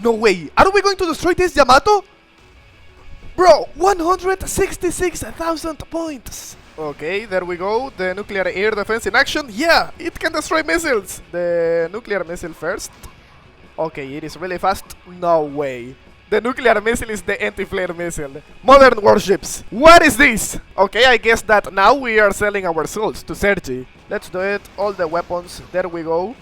No way! Are we going to destroy this Yamato? Bro, 166,000 points! Okay, there we go. The nuclear air defense in action. Yeah, it can destroy missiles. The nuclear missile first. Okay, it is really fast. No way. The nuclear missile is the anti-flare missile. Modern warships. What is this? Okay, I guess that now we are selling our souls to Sergi. Let's do it. All the weapons. There we go.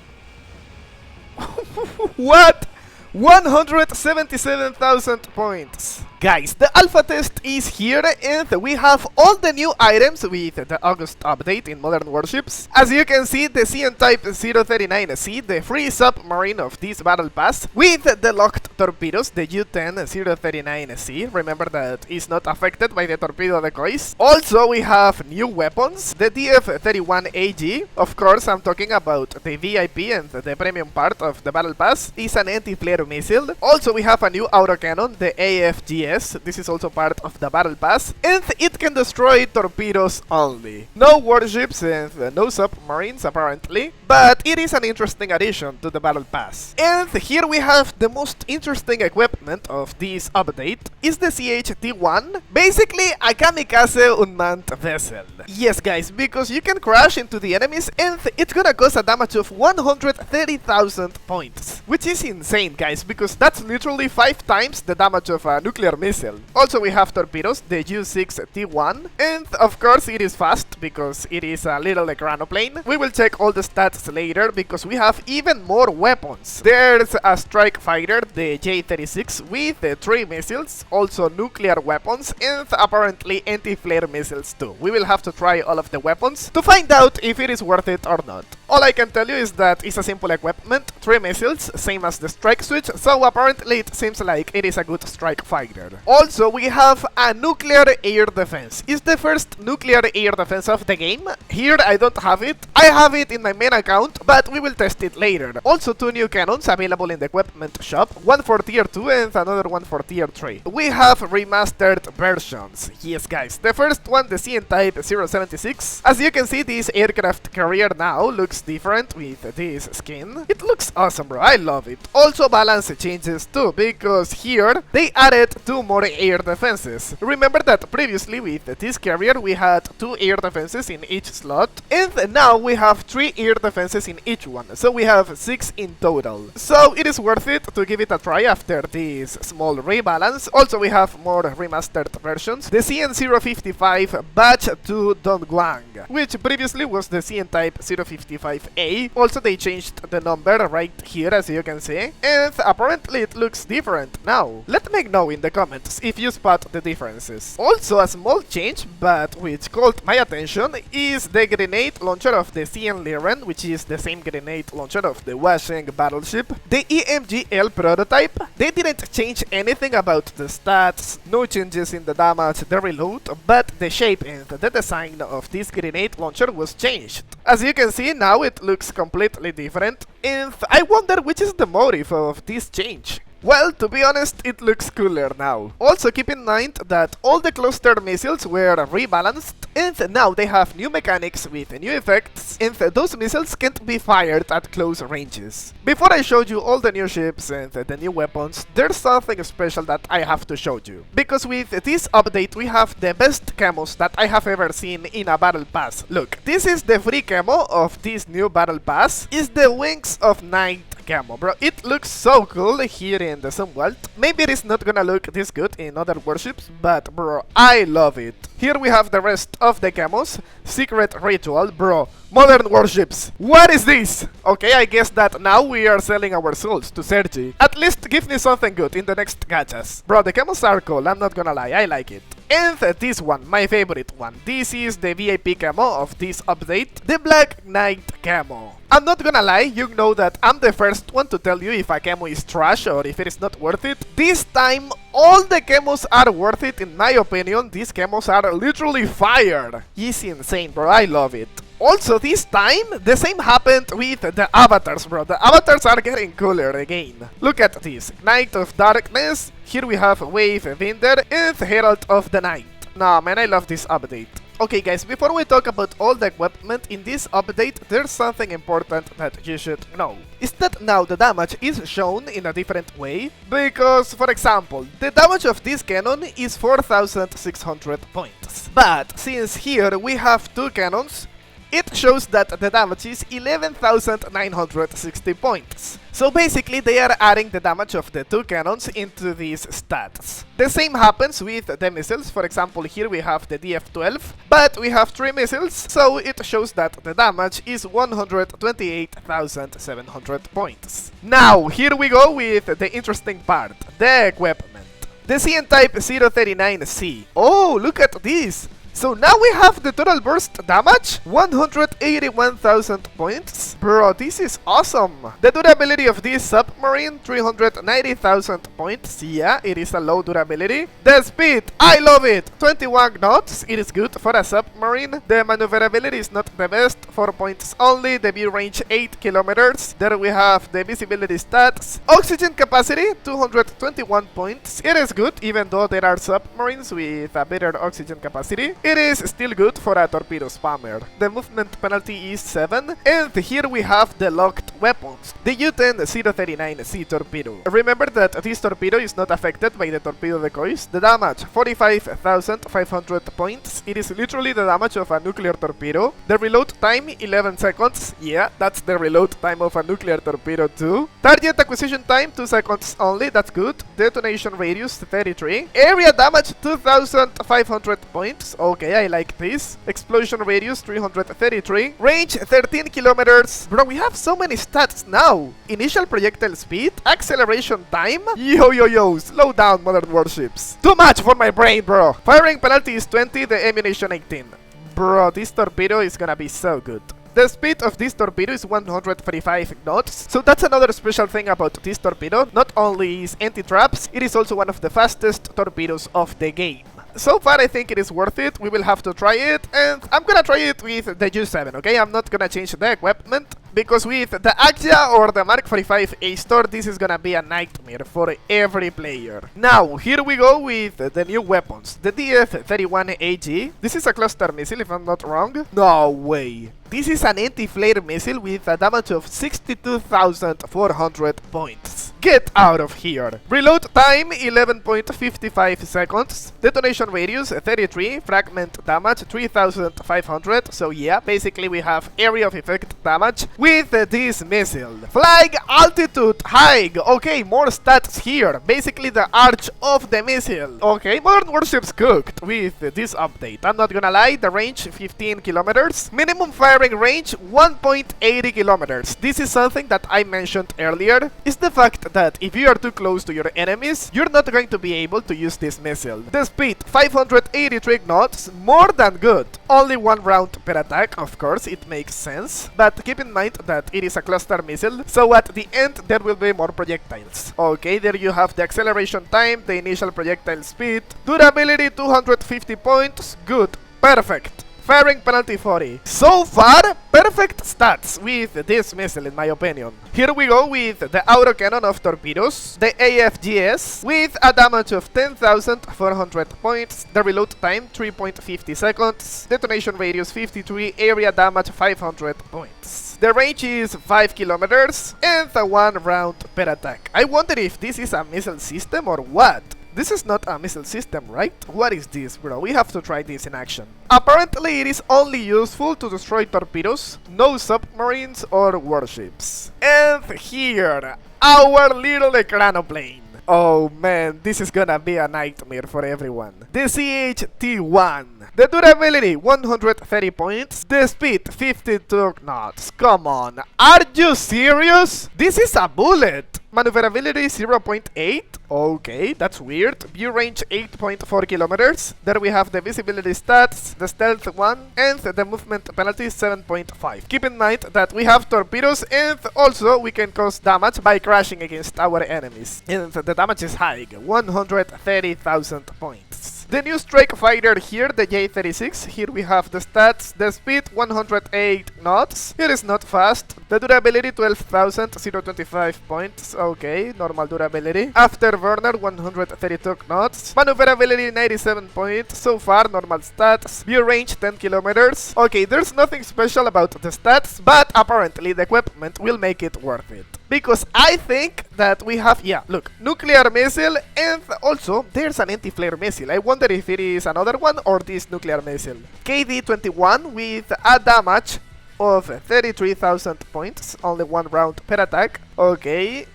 What? 177,000 points. Guys, the alpha test is here and we have all the new items with the August update in Modern Warships. As you can see, the CN Type 039C, the free submarine of this battle pass, with the locked torpedoes, the U-10 039C, remember that is not affected by the torpedo decoys. Also, we have new weapons, the DF-31AG, of course I'm talking about the VIP and the premium part of the battle pass, is an anti-flare missile. Also, we have a new autocannon, the AFGS. This is also part of the battle pass, and it can destroy torpedoes only. No warships and no submarines apparently, but it is an interesting addition to the battle pass. And here we have the most interesting equipment of this update, is the CHT-1, basically a kamikaze unmanned vessel. Yes guys, because you can crash into the enemies and it's gonna cause a damage of 130,000 points, which is insane guys, because that's literally 5 times the damage of a nuclear missile. Also we have torpedoes, the U6T1, and of course it is fast because it is a little granoplane. We will check all the stats later because we have even more weapons. There's a strike fighter, the J-36, with 3 missiles, also nuclear weapons, and apparently anti-flare missiles too. We will have to try all of the weapons to find out if it is worth it or not. All I can tell you is that it's a simple equipment, 3 missiles, same as the strike switch, so apparently it seems like it is a good strike fighter. Also, we have a nuclear air defense. It's the first nuclear air defense of the game. Here I don't have it. I have it in my main account, but we will test it later. Also 2 new cannons available in the equipment shop, one for tier 2 and another one for tier 3. We have remastered versions. Yes guys, the first one, the CN Type 076. As you can see, this aircraft carrier now looks different with this skin. It looks awesome bro, I love it. Also balance changes too, because here they added 2 more air defenses. Remember that previously with this carrier we had 2 air defenses in each slot, and now we have 3 air defenses in each one, so we have 6 in total. So it is worth it to give it a try after this small rebalance. Also we have more remastered versions, the CN055 Batch 2 Dongguang, which previously was the CN Type 055A. Also they changed the number right here as you can see, and apparently it looks different now. Let me know in the comments if you spot the differences. Also a small change, but which caught my attention, is the grenade launcher of the CN Liren, which is the same grenade launcher of the Washing battleship. The EMGL prototype, they didn't change anything about the stats, no changes in the damage, the reload, but the shape and the design of this grenade launcher was changed. As you can see, now it looks completely different, and I wonder which is the motive of this change. Well, to be honest, it looks cooler now. Also keep in mind that all the cluster missiles were rebalanced, and now they have new mechanics with new effects, and those missiles can't be fired at close ranges. Before I showed you all the new ships and the new weapons, there's something special that I have to show you. Because with this update we have the best camos that I have ever seen in a battle pass. Look, this is the free camo of this new battle pass, is the Wings of Night camo, bro. It looks so cool here in the Sumwalt. Maybe it is not gonna look this good in other warships, but bro, I love it. Here we have the rest of the camos. Secret Ritual, bro. Modern warships. What is this? Okay, I guess that now we are selling our souls to Sergi. At least give me something good in the next gachas. Bro, the camos are cool, I'm not gonna lie, I like it. And this one, my favorite one. This is the VIP camo of this update, the Black Knight camo. I'm not gonna lie, you know that I'm the first one to tell you if a camo is trash or if it is not worth it. This time, all the camos are worth it in my opinion. These camos are literally fire. It's insane, bro, I love it. Also, this time, the same happened with the avatars, bro. The avatars are getting cooler again. Look at this. Knight of Darkness. Here we have Wave Winder and Herald of the Night. Nah, man, I love this update. Okay guys, before we talk about all the equipment in this update, there's something important that you should know. Is that now the damage is shown in a different way? Because, for example, the damage of this cannon is 4600 points. But since here we have two cannons, it shows that the damage is 11,960 points. So basically they are adding the damage of the two cannons into these stats. The same happens with the missiles. For example, here we have the DF-12, but we have 3 missiles, so it shows that the damage is 128,700 points. Now, here we go with the interesting part, the equipment. The CN Type 039C. Oh, look at this! So now we have the total burst damage, 181,000 points. Bro, this is awesome. The durability of this submarine, 390,000 points. Yeah, it is a low durability. The speed, I love it, 21 knots. It is good for a submarine. The maneuverability is not the best, 4 points only. The view range, 8 kilometers. There we have the visibility stats. Oxygen capacity, 221 points. It is good, even though there are submarines with a better oxygen capacity. It is still good for a torpedo spammer. The movement penalty is 7, and here we have the locked weapons. The U-10-039C torpedo. Remember that this torpedo is not affected by the torpedo decoys. The damage, 45,500 points. It is literally the damage of a nuclear torpedo. The reload time, 11 seconds. Yeah, that's the reload time of a nuclear torpedo too. Target acquisition time, 2 seconds only. That's good. Detonation radius, 33. Area damage, 2,500 points. Okay, I like this. Explosion radius 333. Range 13 kilometers. Bro, we have so many stats now. Initial projectile speed, acceleration time. Yo, slow down, modern warships. Too much for my brain, bro. Firing penalty is 20, the ammunition 18. Bro, this torpedo is gonna be so good. The speed of this torpedo is 135 knots, so that's another special thing about this torpedo. Not only is anti-traps, it is also one of the fastest torpedoes of the game. So far I think it is worth it. We will have to try it, and I'm gonna try it with the U7, okay? I'm not gonna change the equipment, because with the Agja or the Mark 45 A-Star, this is gonna be a nightmare for every player. Now, here we go with the new weapons. The DF-31AG. This is a cluster missile, if I'm not wrong. No way. This is an anti-flare missile with a damage of 62,400 points. Get out of here. Reload time, 11.55 seconds. Detonation radius, 33. Fragment damage, 3,500. So yeah, basically we have area of effect damage with this missile. Flying altitude, high. Okay, more stats here. Basically the arch of the missile. Okay, modern warships cooked with this update. I'm not gonna lie, the range, 15 kilometers. Minimum firing range, 1.80 kilometers. This is something that I mentioned earlier, is the fact that if you are too close to your enemies, you're not going to be able to use this missile. The speed, 583 knots, more than good. Only 1 round per attack, of course, it makes sense. But keep in mind that it is a cluster missile, so at the end there will be more projectiles. Okay, there you have the acceleration time, the initial projectile speed, durability 250 points, good, perfect. Firing penalty 40. So far, perfect stats with this missile in my opinion. Here we go with the Autocannon of torpedoes, the AFGS, with a damage of 10,400 points, the reload time 3.50 seconds, detonation radius 53, area damage 500 points. The range is 5 kilometers and 1 round per attack. I wonder if this is a missile system or what? This is not a missile system, right? What is this, bro? We have to try this in action. Apparently it is only useful to destroy torpedoes, no submarines or warships. And here, our little ecranoplane. Oh man, this is gonna be a nightmare for everyone. The CHT-1. The durability, 130 points. The speed, 52 knots. Come on, are you serious? This is a bullet. Maneuverability 0.8. Okay, that's weird. View range 8.4 kilometers. There we have the visibility stats, the stealth 1, and the movement penalty 7.5. Keep in mind that we have torpedoes, and also we can cause damage by crashing against our enemies. And the damage is high, 130,000 points. The new strike fighter here, the J-36. Here we have the stats. The speed 108 knots. It is not fast. The durability 12,000, 0.25 points. Okay, normal durability. Afterburner 132 knots. Maneuverability 97 points. So far, normal stats. View range 10 kilometers. Okay, there's nothing special about the stats, but apparently the equipment will make it worth it. Because I think that we have, yeah, look, nuclear missile, and also there's an anti-flare missile. I wonder if it is another one or this nuclear missile. KD-21 with a damage of 33,000 points, only one round per attack. Okay,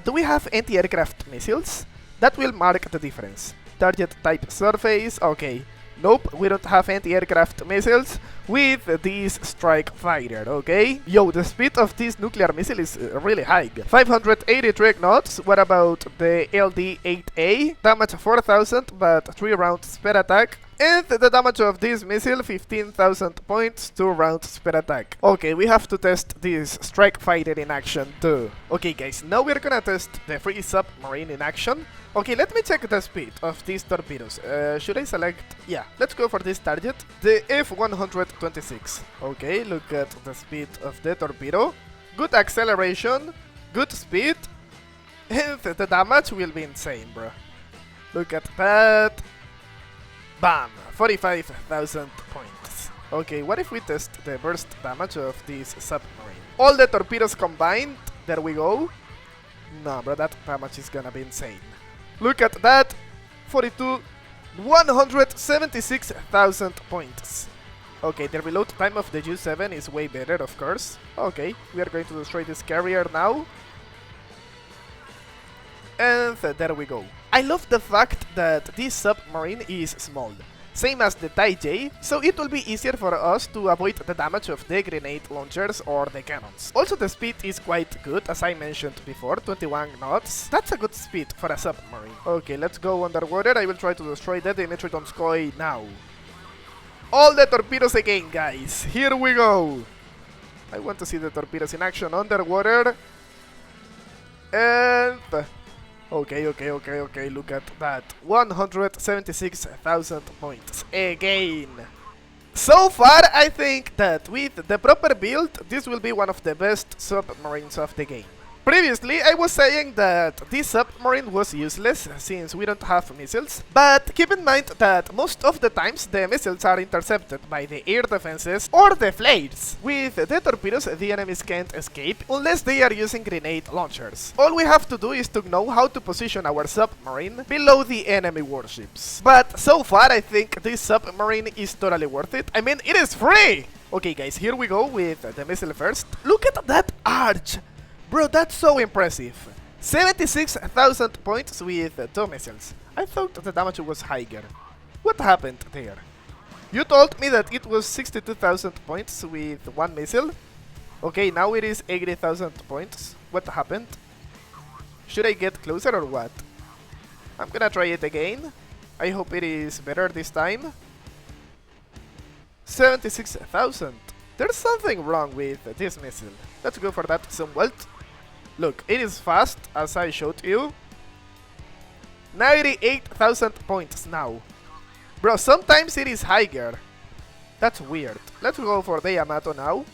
do we have anti-aircraft missiles? That will mark the difference. Target type surface, okay. Nope, we don't have anti-aircraft missiles with this strike fighter, okay? Yo, the speed of this nuclear missile is really high. 583 knots. What about the LD-8A? Damage 4,000, but 3 rounds per attack. And the damage of this missile, 15,000 points, 2 rounds per attack. Okay, we have to test this strike fighter in action too. Okay guys, now we're gonna test the free submarine in action. Okay, let me check the speed of these torpedoes. Should I select? Yeah, let's go for this target. The F-126. Okay, look at the speed of the torpedo. Good acceleration, good speed, and the damage will be insane, bro. Look at that. Bam! 45,000 points. Okay, what if we test the burst damage of this submarine? All the torpedoes combined. There we go. No, bro, that damage is gonna be insane. Look at that. 176,000 points. Okay, the reload time of the U-7 is way better, of course. Okay, we are going to destroy this carrier now. And there we go. I love the fact that this submarine is small, same as the Tai J, so it will be easier for us to avoid the damage of the grenade launchers or the cannons. Also the speed is quite good, as I mentioned before, 21 knots. That's a good speed for a submarine. Okay, let's go underwater. I will try to destroy the Dimitri-Donskoy now. All the torpedoes again, guys. Here we go. I want to see the torpedoes in action underwater. And okay, look at that. 176,000 points again. So far, I think that with the proper build, this will be one of the best submarines of the game. Previously, I was saying that this submarine was useless since we don't have missiles, but keep in mind that most of the times the missiles are intercepted by the air defenses or the flares. With the torpedoes, the enemies can't escape unless they are using grenade launchers. All we have to do is to know how to position our submarine below the enemy warships. But so far, I think this submarine is totally worth it. I mean, it is free! Okay guys, here we go with the missile first. Look at that arch! Bro, that's so impressive. 76,000 points with 2 missiles. I thought the damage was higher. What happened there? You told me that it was 62,000 points with 1 missile. Okay, now it is 80,000 points. What happened? Should I get closer or what? I'm gonna try it again. I hope it is better this time. 76,000. There's something wrong with this missile. Let's go for that somewhat. Look, it is fast, as I showed you. 98,000 points now. Bro, sometimes it is higher. That's weird. Let's go for the Yamato now.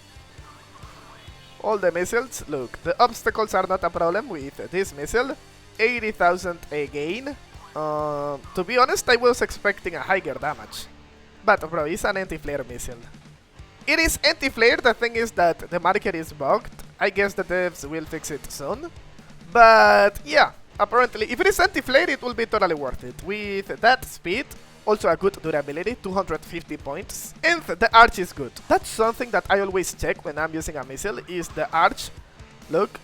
All the missiles. Look, the obstacles are not a problem with this missile. 80,000 again. To be honest, I was expecting a higher damage. But bro, it's an anti-flare missile. It is anti-flare, the thing is that the marker is bugged. I guess the devs will fix it soon. But yeah, apparently if it is anti-flare it will be totally worth it. With that speed, also a good durability, 250 points. And the arch is good. That's something that I always check when I'm using a missile, is the arch. Look,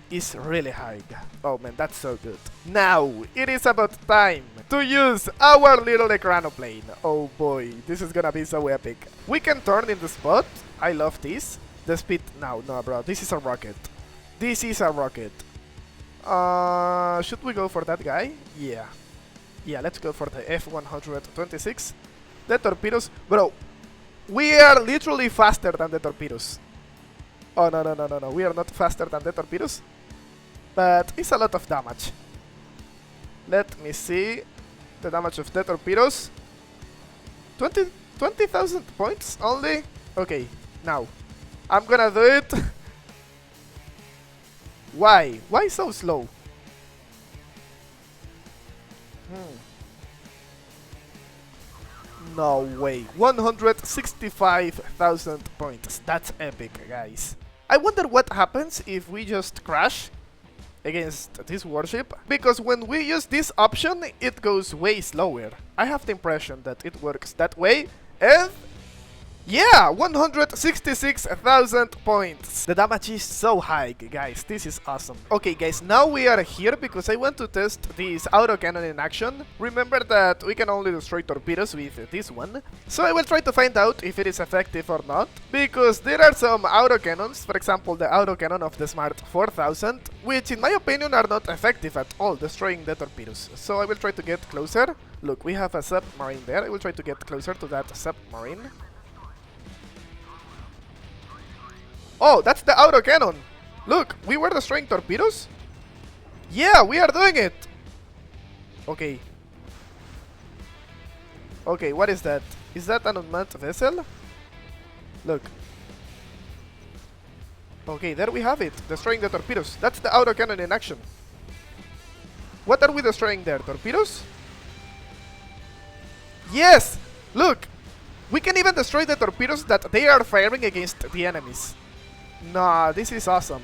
is really high. Oh man, that's so good. Now, it is about time to use our little Ecranoplane. Oh boy, this is gonna be so epic. We can turn in the spot. I love this. The speed now. No, bro, this is a rocket. This is a rocket. Should we go for that guy? Yeah. Yeah, let's go for the F-126. The torpedoes. Bro, we are literally faster than the torpedoes. Oh, no. We are not faster than the torpedoes. But it's a lot of damage. Let me see the damage of the torpedoes. 20,000 points only? Okay, now. I'm gonna do it. Why? Why so slow? No way. 165,000 points. That's epic, guys. I wonder what happens if we just crash against this warship, because when we use this option, it goes way slower. I have the impression that it works that way, and yeah, 166,000 points. The damage is so high, guys. This is awesome. Okay, guys, now we are here because I want to test this autocannon in action. Remember that we can only destroy torpedoes with this one. So I will try to find out if it is effective or not, because there are some autocannons, for example, the autocannon of the Smart 4000, which in my opinion are not effective at all destroying the torpedoes. So I will try to get closer. Look, we have a submarine there. I will try to get closer to that submarine. Oh, that's the autocannon! Look, we were destroying torpedoes? Yeah, we are doing it! Okay. Okay, what is that? Is that an unmanned vessel? Look. Okay, there we have it. Destroying the torpedoes. That's the autocannon in action. What are we destroying there? Torpedoes? Yes! Look! We can even destroy the torpedoes that they are firing against the enemies. Nah, this is awesome.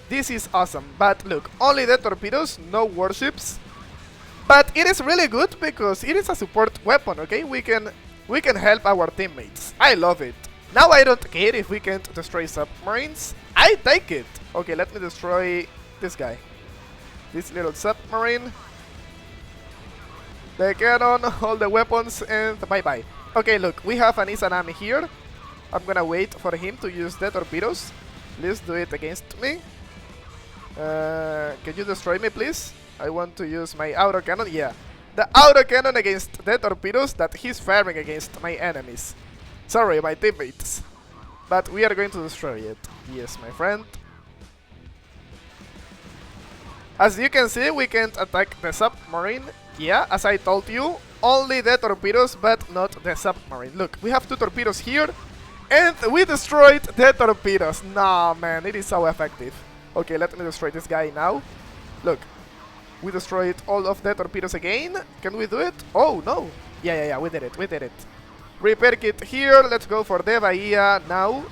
This is awesome. But look, only the torpedoes, no warships. But it is really good because it is a support weapon, okay? We can help our teammates. I love it. Now I don't care if we can't destroy submarines. I take it. Okay, let me destroy this guy. This little submarine. The cannon, all the weapons, and bye-bye. Okay, look, we have an Izanami here. I'm gonna wait for him to use the torpedoes. Please do it against me. Can you destroy me, please? I want to use my autocannon. Yeah, the autocannon against the torpedoes that he's firing against my enemies. Sorry, my teammates. But we are going to destroy it. Yes, my friend. As you can see, we can't attack the submarine. Yeah, as I told you, only the torpedoes, but not the submarine. Look, we have two torpedoes here. And we destroyed the torpedoes. Nah, man, it is so effective. Okay, let me destroy this guy now. Look, we destroyed all of the torpedoes again. Can we do it? Oh, no. Yeah, we did it, we did it. Repair kit here. Let's go for the Bahia now.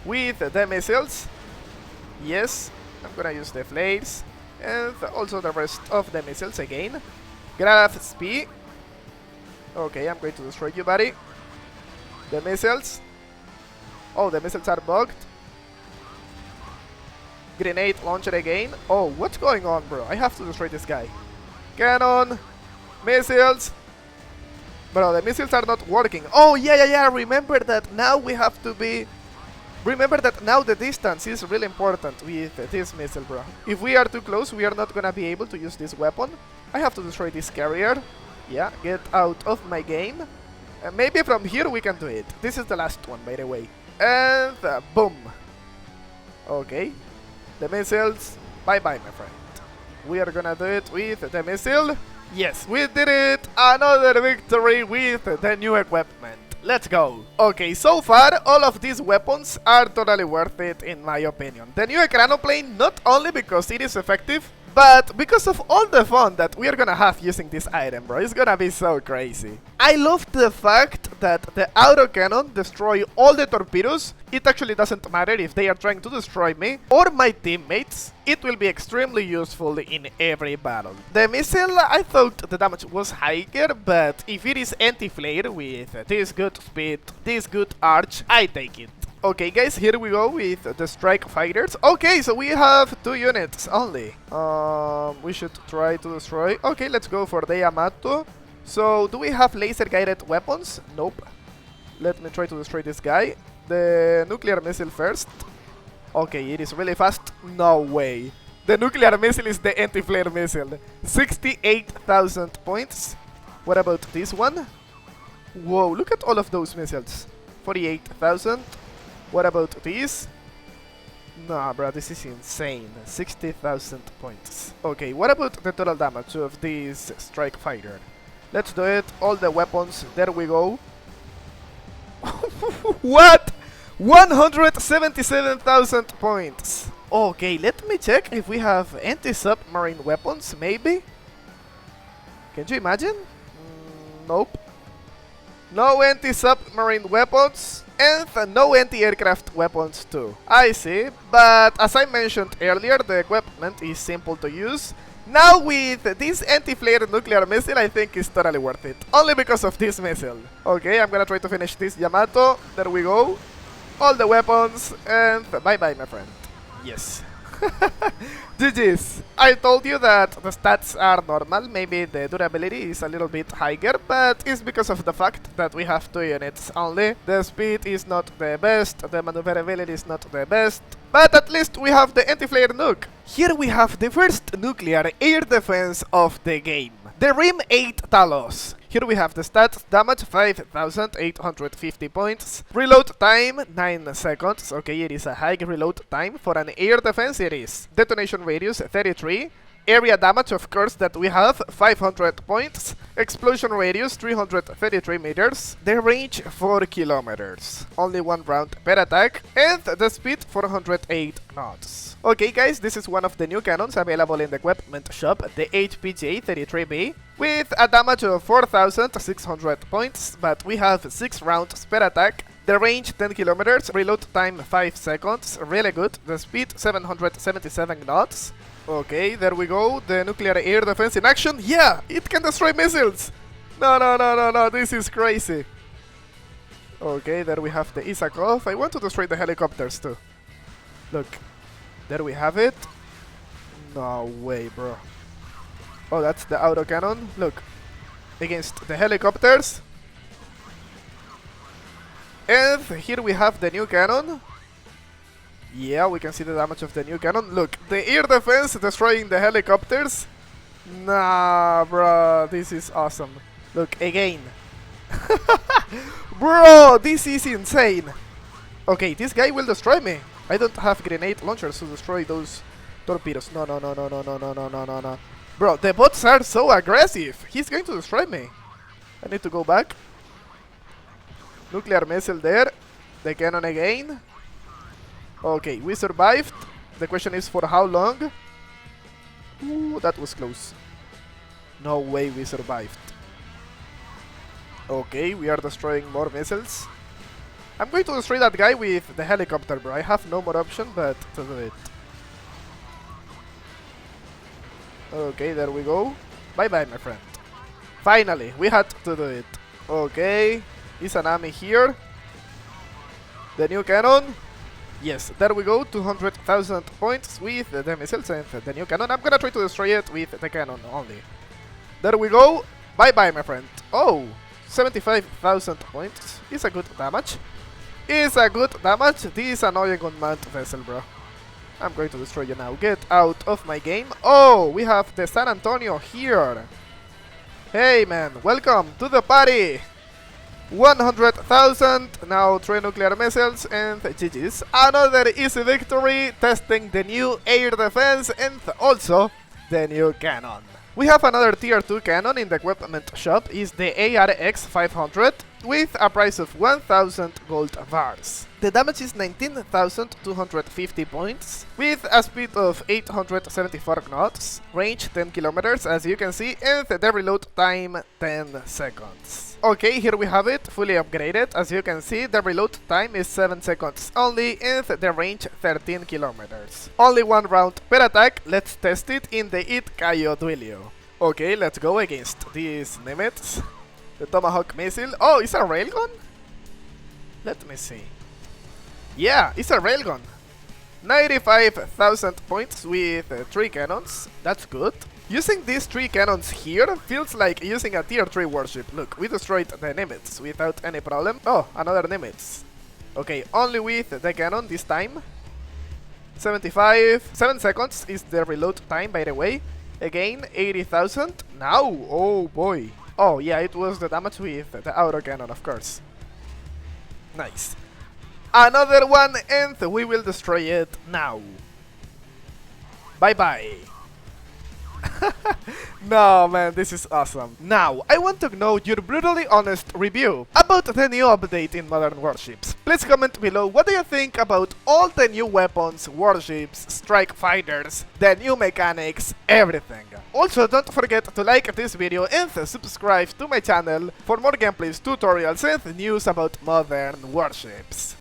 With the missiles. Yes, I'm gonna use the flares. And also the rest of the missiles again. Graph speed. Okay, I'm going to destroy you, buddy. The missiles. Oh, the missiles are bugged. Grenade launcher again. Oh, what's going on, bro? I have to destroy this guy. Cannon. Missiles. Bro, the missiles are not working. Oh, yeah. Remember that now we have to be... Remember that now the distance is really important with this missile, bro. If we are too close, we are not gonna be able to use this weapon. I have to destroy this carrier. Yeah, get out of my game. Maybe from here we can do it. This is the last one, by the way. And boom. Okay. The missiles. Bye-bye, my friend. We are gonna do it with the missile. Yes, we did it. Another victory with the new equipment. Let's go. Okay, so far, all of these weapons are totally worth it, in my opinion. The new plane, not only because it is effective, but because of all the fun that we are gonna have using this item, bro. It's gonna be so crazy. I love the fact that the autocannon destroy all the torpedoes. It actually doesn't matter if they are trying to destroy me or my teammates. It will be extremely useful in every battle. The missile, I thought the damage was higher, but if it is anti-flare with this good speed, this good arch, I take it. Okay, guys, here we go with the strike fighters. Okay, so we have 2 units only. We should try to destroy. Okay, let's go for the Yamato. So, do we have laser-guided weapons? Nope. Let me try to destroy this guy. The nuclear missile first. Okay, it is really fast. No way. The nuclear missile is the anti-flare missile. 68,000 points. What about this one? Whoa, look at all of those missiles. 48,000. What about this? Nah, bro, this is insane. 60,000 points. Okay, what about the total damage of this strike fighter? Let's do it. All the weapons. There we go. What? 177,000 points. Okay, let me check if we have anti-submarine weapons, maybe? Can you imagine? Nope. No anti-submarine weapons, and no anti-aircraft weapons too. I see, but as I mentioned earlier, the equipment is simple to use. Now with this anti-flare nuclear missile, I think it's totally worth it. Only because of this missile. Okay, I'm gonna try to finish this Yamato. There we go. All the weapons, and bye-bye, my friend. Yes. GG's. I told you that the stats are normal, maybe the durability is a little bit higher, but it's because of the fact that we have 2 units only. The speed is not the best, the maneuverability is not the best, but at least we have the anti-flare nuke. Here we have the first nuclear air defense of the game, the Rim 8 Talos. Here we have the stats: damage 5,850 points, reload time 9 seconds, okay, it is a high reload time, for an air defense it is. Detonation radius 33, area damage of course that we have 500 points, explosion radius 333 meters, the range 4 kilometers, only 1 round per attack, and the speed 408 knots. Okay guys, this is one of the new cannons available in the equipment shop, the HPJ-33B, with a damage of 4,600 points, but we have 6 rounds per attack, the range 10 kilometers, reload time 5 seconds, really good, the speed 777 knots. Okay, there we go, the nuclear air defense in action. Yeah, it can destroy missiles! No, this is crazy. Okay, there we have the Isakov. I want to destroy the helicopters too. Look. There we have it. No way, bro. Oh, that's the autocannon. Look. Against the helicopters. And here we have the new cannon. Yeah, we can see the damage of the new cannon. Look, the air defense destroying the helicopters. Nah, bro. This is awesome. Look, again. Bro, this is insane. Okay, this guy will destroy me. I don't have grenade launchers to destroy those torpedoes. No. Bro, the bots are so aggressive. He's going to destroy me. I need to go back. Nuclear missile there. The cannon again. Okay, we survived. The question is for how long? Ooh, that was close. No way we survived. Okay, we are destroying more missiles. I'm going to destroy that guy with the helicopter, bro. I have no more option but to do it. Okay, there we go. Bye-bye, my friend. Finally, we had to do it. Okay, Izanami here. The new cannon. Yes, there we go. 200,000 points with the missiles and the new cannon. I'm gonna try to destroy it with the cannon only. There we go. Bye-bye, my friend. Oh, 75,000 points. Is a good damage. Is a good damage. This annoying unmanned vessel, bro. I'm going to destroy you now. Get out of my game. Oh, we have the San Antonio here. Hey, man. Welcome to the party. 100,000. Now 3 nuclear missiles and GG's. Another easy victory. Testing the new air defense and also the new cannon. We have another tier 2 cannon in the equipment shop. Is the ARX 500 with a price of 1,000 gold bars. The damage is 19,250 points with a speed of 874 knots, range 10 kilometers as you can see, and the reload time 10 seconds. Okay, here we have it, fully upgraded. As you can see, the reload time is 7 seconds only and the range 13 kilometers. Only 1 round per attack. Let's test it in the Itkayo Duilio. Okay, let's go against these Nimitz. The Tomahawk missile. Oh, it's a railgun? Let me see. Yeah, it's a railgun. 95,000 points with 3 cannons. That's good. Using these 3 cannons here feels like using a tier 3 warship. Look, we destroyed the Nimitz without any problem. Oh, another Nimitz. Okay, only with the cannon this time. 7 seconds is the reload time, by the way. Again, 80,000. Now, oh boy. Oh yeah, it was the damage with the autocannon, of course. Nice. Another one, and we will destroy it now. Bye bye. No, man, this is awesome. Now, I want to know your brutally honest review about the new update in Modern Warships. Please comment below what do you think about all the new weapons, warships, strike fighters, the new mechanics, everything. Also, don't forget to like this video and subscribe to my channel for more gameplays, tutorials and news about Modern Warships.